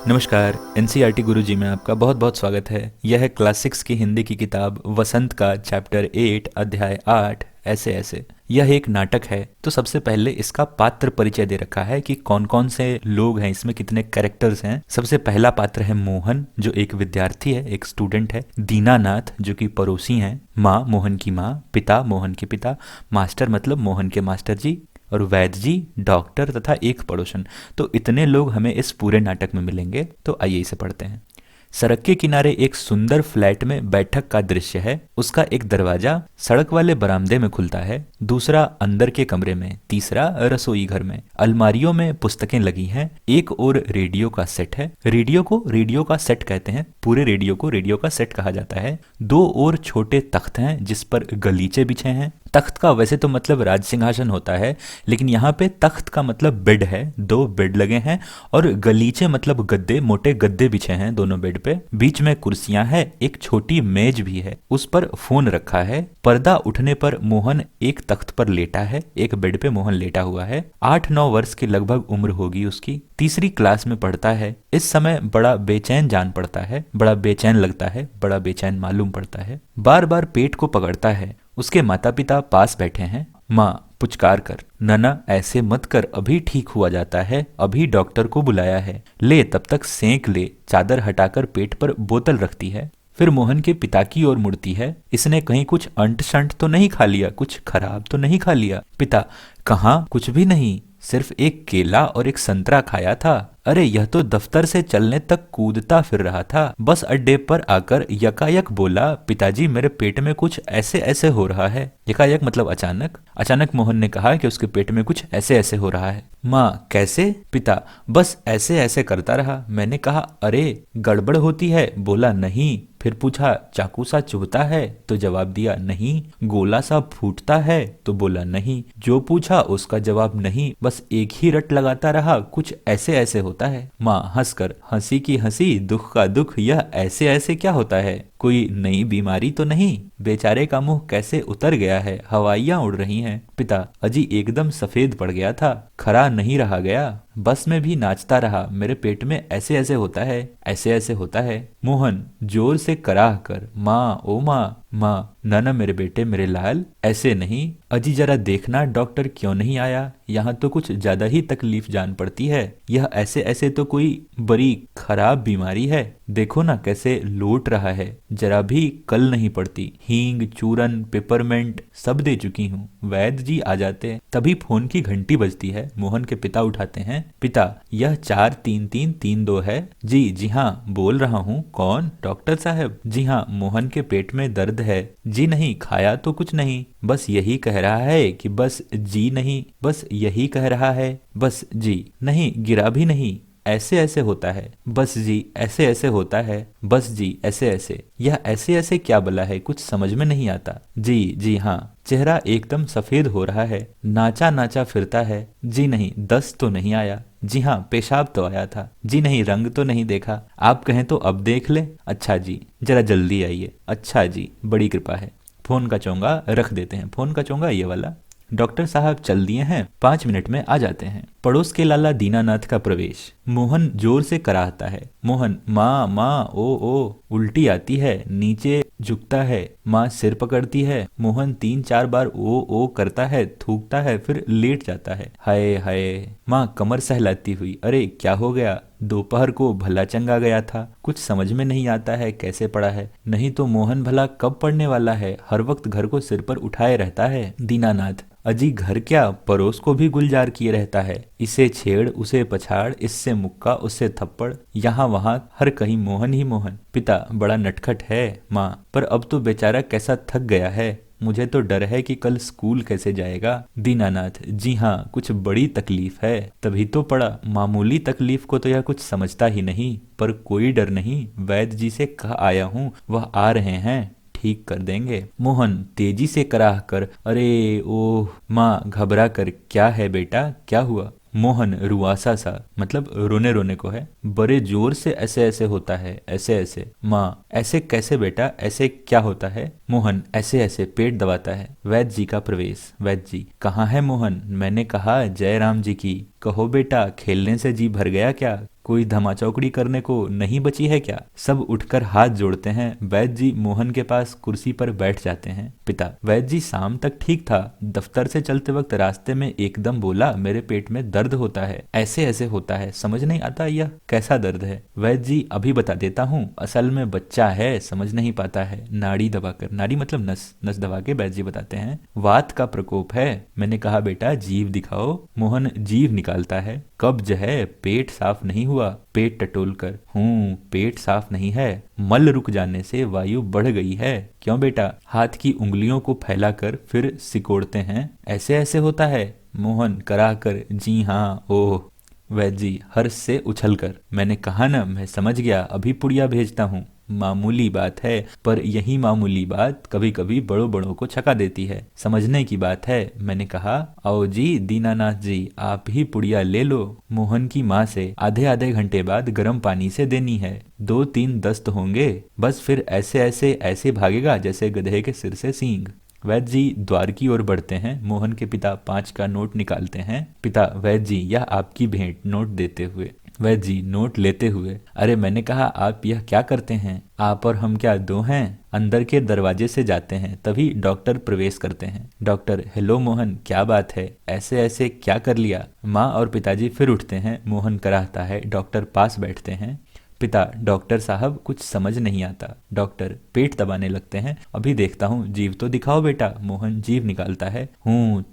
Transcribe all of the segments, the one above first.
नमस्कार। एनसीईआरटी गुरुजी में आपका बहुत बहुत स्वागत है। यह है क्लास 6 की हिंदी की किताब वसंत का चैप्टर 8 अध्याय 8 ऐसे ऐसे। यह एक नाटक है, तो सबसे पहले इसका पात्र परिचय दे रखा है कि कौन कौन से लोग हैं, इसमें कितने कैरेक्टर्स हैं। सबसे पहला पात्र है मोहन, जो एक विद्यार्थी है, एक स्टूडेंट है। दीनानाथ, जो कि पड़ोसी हैं। माँ, मोहन की माँ। पिता, मोहन के पिता। मास्टर मतलब मोहन के मास्टर जी। और वैद्य जी, डॉक्टर तथा एक पड़ोसन। तो इतने लोग हमें इस पूरे नाटक में मिलेंगे। तो आइए इसे पढ़ते हैं। सड़क के किनारे एक सुंदर फ्लैट में बैठक का दृश्य है। उसका एक दरवाजा सड़क वाले बरामदे में खुलता है, दूसरा अंदर के कमरे में, तीसरा रसोई घर में। अलमारियों में पुस्तकें लगी हैं। एक और रेडियो का सेट है। रेडियो को रेडियो का सेट कहते हैं, पूरे रेडियो को रेडियो का सेट कहा जाता है। दो और छोटे तख्त हैं जिस पर गलीचे बिछे हैं। तख्त का वैसे तो मतलब राज सिंहासन होता है, लेकिन यहाँ पे तख्त का मतलब बेड है। दो बेड लगे हैं और गलीचे मतलब गद्दे, मोटे गद्दे बिछे हैं दोनों बेड पे। बीच में कुर्सियां हैं, एक छोटी मेज भी है, उस पर फोन रखा है। पर्दा उठने पर मोहन एक तख्त पर लेटा है, एक बेड पे मोहन लेटा हुआ है। 8-9 वर्ष की लगभग उम्र होगी उसकी। तीसरी क्लास में पढ़ता है। इस समय बड़ा बेचैन जान पड़ता है, बड़ा बेचैन लगता है, बड़ा बेचैन मालूम पड़ता है। बार बार पेट को पकड़ता है। उसके माता पिता पास बैठे हैं। माँ पुचकार कर, नना ऐसे मत कर, अभी ठीक हुआ जाता है, अभी डॉक्टर को बुलाया है, ले तब तक सेंक ले। चादर हटाकर पेट पर बोतल रखती है। फिर मोहन के पिता की ओर मुड़ती है। इसने कहीं कुछ अंट शंट तो नहीं खा लिया, कुछ खराब तो नहीं खा लिया? पिता, कहाँ, कुछ भी नहीं, सिर्फ एक केला और एक संतरा खाया था। अरे यह तो दफ्तर से चलने तक कूदता फिर रहा था। बस अड्डे पर आकर यकायक बोला, पिताजी मेरे पेट में कुछ ऐसे ऐसे हो रहा है। यकायक मतलब अचानक। अचानक मोहन ने कहा कि उसके पेट में कुछ ऐसे ऐसे हो रहा है। माँ, कैसे? पिता, बस ऐसे ऐसे करता रहा। मैंने कहा अरे गड़बड़ होती है, बोला नहीं। फिर पूछा चाकू सा चुभता है, तो जवाब दिया नहीं। गोला सा फूटता है, तो बोला नहीं। जो पूछा उसका जवाब नहीं, बस एक ही रट लगाता रहा, कुछ ऐसे ऐसे होता है। माँ हंसकर, हंसी की हंसी, दुख का दुख, यह ऐसे ऐसे क्या होता है? कोई नई बीमारी तो नहीं? बेचारे का मुंह कैसे उतर गया है, हवाइयां उड़ रही हैं। पिता, अजी एकदम सफेद पड़ गया था, खरा नहीं रहा गया, बस में भी नाचता रहा, मेरे पेट में ऐसे ऐसे होता है, ऐसे ऐसे होता है। मोहन जोर से कराह कर, माँ ओ माँ, माँ ना मेरे बेटे मेरे लाल, ऐसे नहीं। अजी जरा देखना डॉक्टर क्यों नहीं आया, यहाँ तो कुछ ज्यादा ही तकलीफ जान पड़ती है। यह ऐसे ऐसे तो कोई बड़ी खराब बीमारी है, देखो ना कैसे लौट रहा है, जरा भी कल नहीं पड़ती। हींग, चूरन, पेपरमेंट सब दे चुकी हूँ। वैद्य जी आ जाते। तभी फोन की घंटी बजती है। मोहन के पिता उठाते हैं। पिता, यह 433332 है। जी जी हाँ, बोल रहा हूँ। कौन? डॉक्टर साहब। जी हाँ, मोहन के पेट में दर्द है। जी नहीं, खाया तो कुछ नहीं, बस यही कह रहा है कि बस जी नहीं, बस यही कह रहा है, बस जी नहीं, गिरा भी नहीं, ऐसे ऐसे होता है, बस जी ऐसे ऐसे होता है, बस जी ऐसे ऐसे। यह ऐसे ऐसे क्या बला है, कुछ समझ में नहीं आता। जी जी हाँ, चेहरा एकदम सफेद हो रहा है, नाचा नाचा फिरता है। जी नहीं, दस्त तो नहीं आया। जी हाँ, पेशाब तो आया था। जी नहीं, रंग तो नहीं देखा। आप कहें तो अब देख ले। अच्छा जी, जरा जल्दी आइए। अच्छा जी, बड़ी कृपा है। फोन का चोंगा रख देते हैं। फोन का चोंगा ये वाला। डॉक्टर साहब चल दिए हैं, 5 मिनट में आ जाते हैं। पड़ोस के लाला दीनानाथ का प्रवेश। मोहन जोर से कराहता है। मोहन, माँ माँ ओ, उल्टी आती है, नीचे झुकता है। माँ सिर पकड़ती है। मोहन 3-4 बार ओ करता है, थूकता है, फिर लेट जाता है। हाय हाय। माँ कमर सहलाती हुई, अरे क्या हो गया? दोपहर को भला चंगा गया था, कुछ समझ में नहीं आता है कैसे पड़ा है। नहीं तो मोहन भला कब पड़ने वाला है, हर वक्त घर को सिर पर उठाए रहता है। दीनानाथ, अजी घर क्या, पड़ोस को भी गुलजार किए रहता है। इसे छेड़ उसे पछाड़, इससे मुक्का उससे थप्पड़, यहाँ वहाँ हर कहीं मोहन ही मोहन। पिता, बड़ा नटखट है। माँ, पर अब तो बेचारा कैसा थक गया है, मुझे तो डर है कि कल स्कूल कैसे जाएगा। दीनानाथ, जी हाँ, कुछ बड़ी तकलीफ है, तभी तो पड़ा। मामूली तकलीफ को तो यह कुछ समझता ही नहीं, पर कोई डर नहीं, वैद्य जी से कह आया हूँ, वह आ रहे हैं, ठीक कर देंगे। मोहन तेजी से कराह कर, अरे ओह। माँ घबरा कर, क्या है बेटा, क्या हुआ? मोहन रुआसा सा, मतलब रोने रोने को है, बड़े जोर से ऐसे ऐसे होता है, ऐसे ऐसे। माँ, ऐसे कैसे बेटा, ऐसे क्या होता है? मोहन ऐसे ऐसे पेट दबाता है। वैद्य जी का प्रवेश। वैद्य जी, कहाँ है मोहन? मैंने कहा जय राम जी की। कहो बेटा, खेलने से जी भर गया क्या? कोई धमाचौकड़ी करने को नहीं बची है क्या? सब उठकर हाथ जोड़ते हैं। वैद्य जी मोहन के पास कुर्सी पर बैठ जाते हैं। पिता: वैद्य जी शाम तक ठीक था, दफ्तर से चलते वक्त रास्ते में एकदम बोला मेरे पेट में दर्द होता है, ऐसे ऐसे होता है, समझ नहीं आता यह कैसा दर्द है। वैद्य जी: अभी बता देता हूँ, असल में बच्चा है, समझ नहीं पाता है। नाड़ी दबाकर, नाड़ी मतलब नस, नस दबा के वैद्य जी बताते हैं, वात का प्रकोप है। मैंने कहा बेटा जीभ दिखाओ। मोहन जीभ निकालता है। कब्ज है, पेट साफ नहीं हुआ। पेट टटोल कर: पेट साफ नहीं है, मल रुक जाने से वायु बढ़ गई है। क्यों बेटा? हाथ की उंगलियों को फैलाकर फिर सिकोड़ते हैं। ऐसे ऐसे होता है। मोहन करा कर: जी हाँ। ओह। वैद्य जी हर्ष से उछलकर: मैंने कहा ना, मैं समझ गया, अभी पुड़िया भेजता हूँ। मामूली बात है, पर यही मामूली बात कभी कभी बड़ों बड़ों को छका देती है, समझने की बात है। मैंने कहा आओ जी दीनानाथ जी, आप ही पुड़िया ले लो। मोहन की माँ से आधे आधे घंटे बाद गर्म पानी से देनी है। 2-3 दस्त होंगे, बस फिर ऐसे ऐसे ऐसे भागेगा जैसे गधे के सिर से सींग। वैद्य जी द्वार की ओर बढ़ते हैं। मोहन के पिता 5 का नोट निकालते हैं। पिता: वैद्य जी यह आपकी भेंट, नोट देते हुए। वैद्य जी नोट लेते हुए: अरे मैंने कहा आप यह क्या करते हैं? आप और हम क्या दो हैं? अंदर के दरवाजे से जाते हैं, तभी डॉक्टर प्रवेश करते हैं। डॉक्टर: हेलो मोहन, क्या बात है, ऐसे ऐसे क्या कर लिया? माँ और पिताजी फिर उठते हैं। मोहन कराहता है। डॉक्टर पास बैठते हैं। पिता: डॉक्टर साहब कुछ समझ नहीं आता। डॉक्टर पेट दबाने लगते हैं। अभी देखता हूँ, जीभ तो दिखाओ बेटा। मोहन जीभ निकालता है।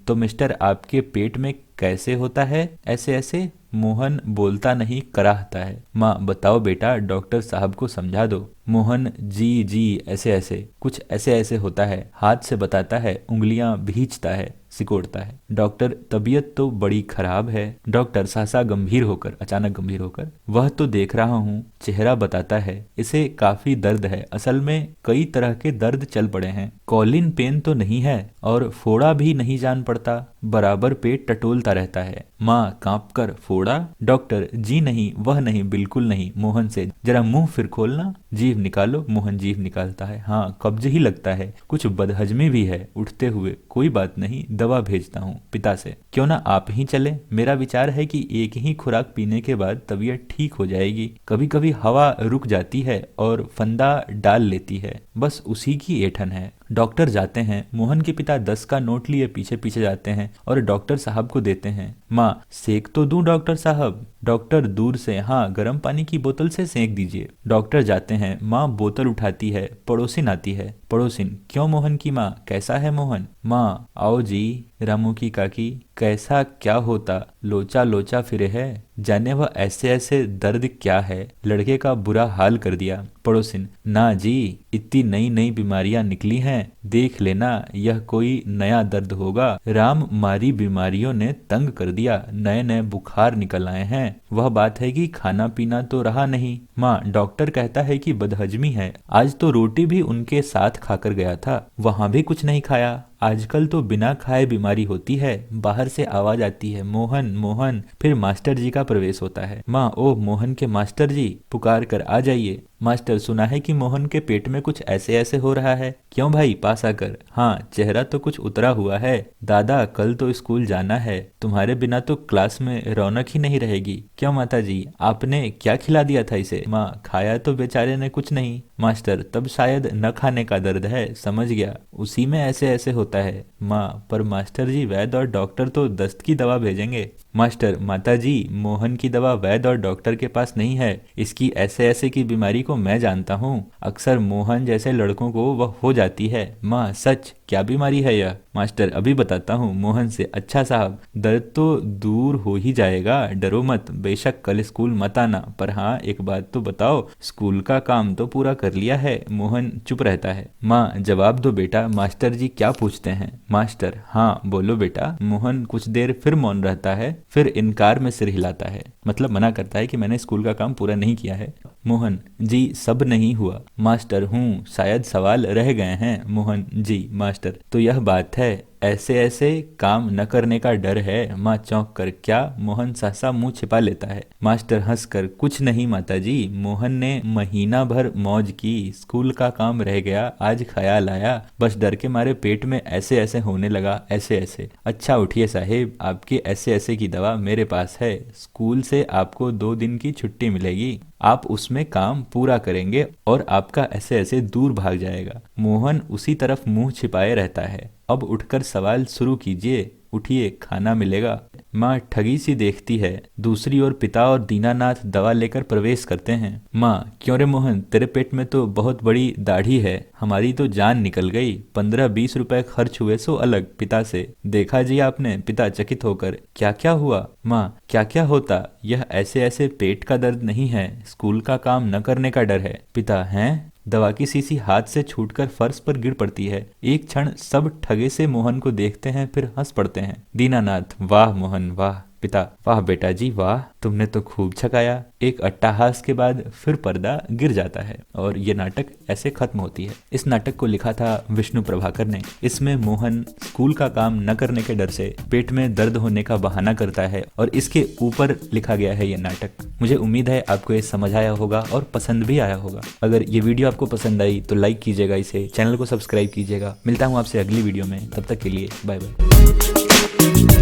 तो मिस्टर आपके पेट में कैसे होता है ऐसे ऐसे? मोहन बोलता नहीं, कराहता है। माँ: बताओ बेटा, डॉक्टर साहब को समझा दो। मोहन: जी जी ऐसे ऐसे, कुछ ऐसे ऐसे होता है। हाथ से बताता है, उंगलियां भींचता है, सिकोड़ता है। डॉक्टर: तबीयत तो बड़ी खराब है। डॉक्टर सहसा गंभीर होकर, अचानक गंभीर होकर: वह तो देख रहा हूँ। चेहरा बताता है, इसे काफी दर्द है, असल में कई तरह के दर्द चल पड़े हैं। कॉलिन पेन तो नहीं है और फोड़ा भी नहीं जान पड़ता, बराबर पेट टटोलता रहता है। माँ कांप कर: फोड़ा? डॉक्टर: जी नहीं, वह नहीं, बिल्कुल नहीं। मोहन से: जरा मुंह फिर खोलना, जीभ निकालो। मोहन जीभ निकालता है। हाँ, कब्ज ही लगता है, कुछ बदहजमी भी है। उठते हुए: कोई बात नहीं, दवा भेजता हूँ। पिता से: क्यों ना आप ही चले? मेरा विचार है कि एक ही खुराक पीने के बाद तबीयत ठीक हो जाएगी। कभी कभी हवा रुक जाती है और फंदा डाल लेती है, बस उसी की ऐंठन है। डॉक्टर जाते हैं। मोहन के पिता 10 का नोट लिए पीछे पीछे जाते हैं और डॉक्टर साहब को देते हैं। माँ: सेक तो दूं डॉक्टर साहब? डॉक्टर दूर से: हाँ, गर्म पानी की बोतल से सेक दीजिए। डॉक्टर जाते हैं। माँ बोतल उठाती है। पड़ोसिन आती है। पड़ोसिन: क्यों मोहन की माँ, कैसा है मोहन? माँ: आओ जी। रामू की काकी: कैसा क्या होता, लोचा लोचा फिरे है, जाने वह ऐसे ऐसे दर्द क्या है, लड़के का बुरा हाल कर दिया। पड़ोसिन: ना जी, इतनी नई नई बीमारियां निकली हैं, देख लेना, यह कोई नया दर्द होगा। राम मारी बीमारियों ने तंग कर दिया, नए नए बुखार निकल आए हैं। वह बात है कि खाना पीना तो रहा नहीं। माँ: डॉक्टर कहता है कि बदहजमी है, आज तो रोटी भी उनके साथ खाकर गया था, वहां भी कुछ नहीं खाया। आजकल तो बिना खाए बीमारी होती है। बाहर से आवाज आती है, मोहन मोहन। फिर मास्टर जी का प्रवेश होता है। माँ: ओह मोहन के मास्टर जी, पुकार कर आ जाइए। मास्टर: सुना है कि मोहन के पेट में कुछ ऐसे ऐसे हो रहा है। क्यों भाई, पास आकर? हाँ, चेहरा तो कुछ उतरा हुआ है। दादा कल तो स्कूल जाना है, तुम्हारे बिना तो क्लास में रौनक ही नहीं रहेगी। क्यों माता जी, आपने क्या खिला दिया था इसे? माँ: खाया तो बेचारे ने कुछ नहीं। मास्टर: तब शायद न खाने का दर्द है, समझ गया, उसी में ऐसे ऐसे होता है। माँ: पर मास्टर जी, वैद्य और डॉक्टर तो दस्त की दवा भेजेंगे। मास्टर: माता जी, मोहन की दवा वैद्य और डॉक्टर के पास नहीं है, इसकी ऐसे ऐसे की बीमारी को मैं जानता हूँ, अक्सर मोहन जैसे लड़कों को वह हो जाती है। माँ: सच, क्या बीमारी है यह? मास्टर: अभी बताता हूँ। मोहन से: अच्छा साहब, दर्द तो दूर हो ही जाएगा, डरो मत, बेशक कल स्कूल मत आना, पर हाँ एक बात तो बताओ, स्कूल का काम तो पूरा कर लिया है? मोहन चुप रहता है। माँ: जवाब दो बेटा, मास्टर जी क्या पूछते हैं? मास्टर: हाँ बोलो बेटा। मोहन कुछ देर फिर मौन रहता है, फिर इनकार में सिर हिलाता है, मतलब मना करता है कि मैंने स्कूल का काम पूरा नहीं किया है। मोहन: जी सब नहीं हुआ। मास्टर: शायद सवाल रह गए हैं। मोहन: जी मास्टर, तो यह बात है, ऐसे ऐसे काम न करने का डर है। माँ चौंक कर, क्या? मोहन सहसा मुंह छिपा लेता है। मास्टर हंसकर, कुछ नहीं माताजी, मोहन ने महीना भर मौज की, स्कूल का काम रह गया, आज ख्याल आया, बस डर के मारे पेट में ऐसे ऐसे होने लगा, ऐसे ऐसे। अच्छा उठिए साहेब, आपके ऐसे ऐसे की दवा मेरे पास है। स्कूल से आपको 2 दिन की छुट्टी मिलेगी, आप उसमें काम पूरा करेंगे और आपका ऐसे ऐसे दूर भाग जाएगा। मोहन उसी तरफ मुंह छिपाए रहता है। अब उठकर सवाल शुरू कीजिए, उठिए, खाना मिलेगा। माँ ठगी सी देखती है। दूसरी ओर पिता और दीनानाथ दवा लेकर प्रवेश करते हैं। माँ, क्यों रे मोहन, तेरे पेट में तो बहुत बड़ी दाढ़ी है, हमारी तो जान निकल गई। 15-20 रुपए खर्च हुए सो अलग। पिता से, देखा जी आपने? पिता चकित होकर, क्या क्या हुआ? माँ, क्या क्या होता? यह ऐसे ऐसे पेट का दर्द नहीं है, स्कूल का काम न करने का डर है। पिता, हैं? दवा की शीशी हाथ से छूटकर फर्श पर गिर पड़ती है। एक क्षण सब ठगे से मोहन को देखते हैं, फिर हंस पड़ते हैं। दीनानाथ, वाह मोहन वाह। पिता, वाह बेटा जी वाह, तुमने तो खूब छकाया। एक अट्टहास के बाद फिर पर्दा गिर जाता है और ये नाटक ऐसे खत्म होती है। इस नाटक को लिखा था विष्णु प्रभाकर ने। इसमें मोहन स्कूल का काम न करने के डर से पेट में दर्द होने का बहाना करता है और इसके ऊपर लिखा गया है ये नाटक। मुझे उम्मीद है आपको ये समझ आया होगा और पसंद भी आया होगा। अगर ये वीडियो आपको पसंद आई तो लाइक कीजिएगा, इसे चैनल को सब्सक्राइब कीजिएगा। मिलता हूँ आपसे अगली वीडियो में, तब तक के लिए बाय बाय।